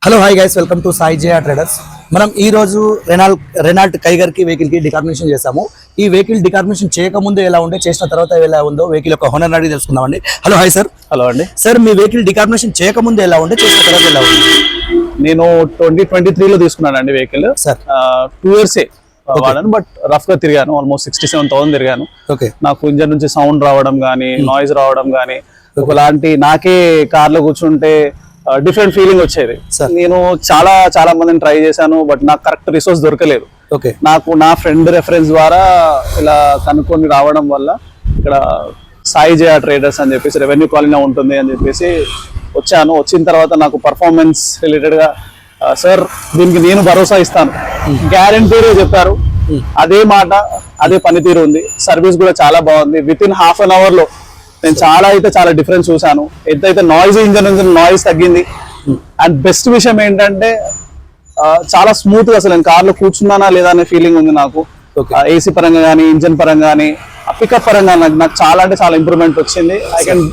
Hello hi guys, welcome to Sai Jaya traders. మనం ఈ రోజు రెనాల్ట్ కైగర్ కి వెహికల్ కి డికార్మినేషన్ చేసాము. ఈ వెహికల్ డికార్మినేషన్ చేయకముందు ఎలా ఉండే, చేసిన తర్వాత ఎలా ఉందో వెహికల్ యొక్క హోనర్ అడిగి తెలుసుకుందామండి. Hello hi sir. హలో అండి సార్, మీ వెహికల్ డికార్మినేషన్ చేయకముందు ఎలా ఉండే, చేసిన తర్వాత ఎలా ఉంది? నేను 2023లో తీసుకున్నాను అండి వెహికల్. సార్ 2 years వాడాను, బట్ రఫ్ గా తిరిగాను. ఆల్మోస్ట్ 67,000 తిరిగాను. ఓకే. నాకు ఇంజన్ నుంచి సౌండ్ రావడం కానీ, నాయిస్ రావడం కానీ, ఒకలాంటి నాకే కార్లో కూర్చుంటే డిఫరెంట్ ఫీలింగ్ వచ్చేది. నేను చాలా మందిని ట్రై చేశాను, బట్ నాకు కరెక్ట్ రిసోర్స్ దొరకలేదు. ఓకే. నాకు నా ఫ్రెండ్ రెఫరెన్స్ ద్వారా ఇలా కనుక్కొని రావడం వల్ల ఇక్కడ సాయి జయ ట్రేడర్స్ అని చెప్పేసి రెవెన్యూ కాలనీ ఉంటుంది అని చెప్పేసి వచ్చాను. వచ్చిన తర్వాత నాకు పర్ఫార్మెన్స్ రిలేటెడ్ గా సార్ దీనికి నేను భరోసా ఇస్తాను, గ్యారంటీగా చెప్పారు. అదే మాట, అదే పనితీరు ఉంది. సర్వీస్ కూడా చాలా బాగుంది. Within half an hour లో నేను చాలా డిఫరెన్స్ చూసాను. ఎంతైతే నాయిస్ ఇంజన్ ఉంది, నాయిస్ తగ్గింది. అండ్ బెస్ట్ విషయం ఏంటంటే చాలా స్మూత్ గా అసలు నేను కార్లో కూర్చున్నానా లేదా అనే ఫీలింగ్ ఉంది నాకు. ఏసీ పరంగా కానీ, ఇంజన్ పరంగా కానీ, పికప్ పరంగా నాకు చాలా ఇంప్రూవ్మెంట్ వచ్చింది. ఐ కెన్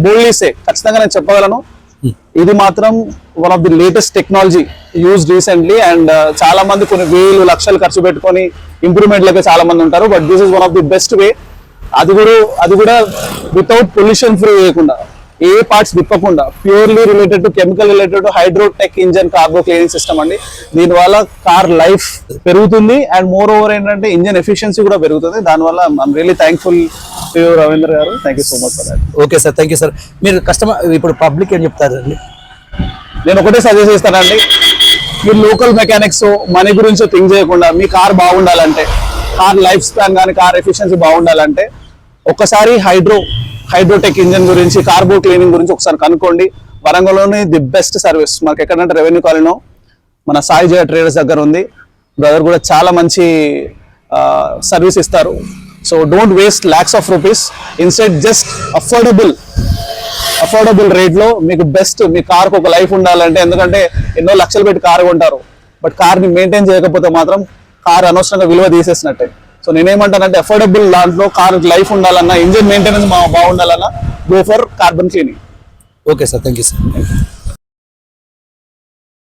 బోల్డ్లీ సే, ఖచ్చితంగా నేను చెప్పగలను, ఇది మాత్రం one of the latest technology used recently. And చాలా మంది కొన్ని వేలు లక్షలు ఖర్చు పెట్టుకొని ఇంప్రూవ్మెంట్ లకి చాలా మంది ఉంటారు, but this is one of the best way. అది కూడా వితౌట్ పొల్యూషన్ ఫ్రీ చేయకుండా, ఏ పార్ట్స్ తిప్పకుండా, purely related to chemical related to hydrotech engine carbo cleaning system అండి. దీనివల్ల కార్ లైఫ్ పెరుగుతుంది అండ్ మోర్ ఓవర్ ఏంటంటే ఇంజన్ ఎఫిషియన్సీ కూడా పెరుగుతుంది. దానివల్ల I'm really thankful to Ravindra గారు. Thank you so much for that. Okay sir, thank you sir. మీరు customer ఇప్పుడు పబ్లిక్ ఏం చెప్తారండి? నేను ఒకటే సజెస్ట్ చేస్తానండి, మీరు లోకల్ మెకానిక్స్ మనీ గురించి థింక్ చేయకుండా మీ కార్ బాగుండాలంటే, కార్ లైఫ్ స్పాన్ కానీ, కార్ ఎఫిషియన్సీ బాగుండాలంటే ఒక్కసారి హైడ్రోటెక్ ఇంజన్ గురించి, కార్బో క్లీనింగ్ గురించి ఒకసారి కనుక్కోండి. వరంగల్లోని ది బెస్ట్ సర్వీస్ మాకు ఎక్కడంటే రెవెన్యూ కాలనీలో మన సాయి జయ ట్రేడర్స్ దగ్గర ఉంది. బ్రదర్ కూడా చాలా మంచి సర్వీస్ ఇస్తారు. So don't waste lakhs of rupees, instead just affordable రేట్లో మీకు బెస్ట్, మీ కార్కు ఒక లైఫ్ ఉండాలంటే, ఎందుకంటే ఎన్నో లక్షలు పెట్టి కారు కొంటారు, బట్ కార్ని మెయింటైన్ చేయకపోతే మాత్రం కార్ అనవసరంగా విలువ తీసేసినట్టే. సో నేనేమంటానంటే అఫోర్డబుల్ దాంట్లో కార్ లైఫ్ ఉండాలన్నా, ఇంజిన్ మెయింటెనెన్స్ బాగుండాలన్నా, go for carbon cleaning. Okay sir, thank you sir.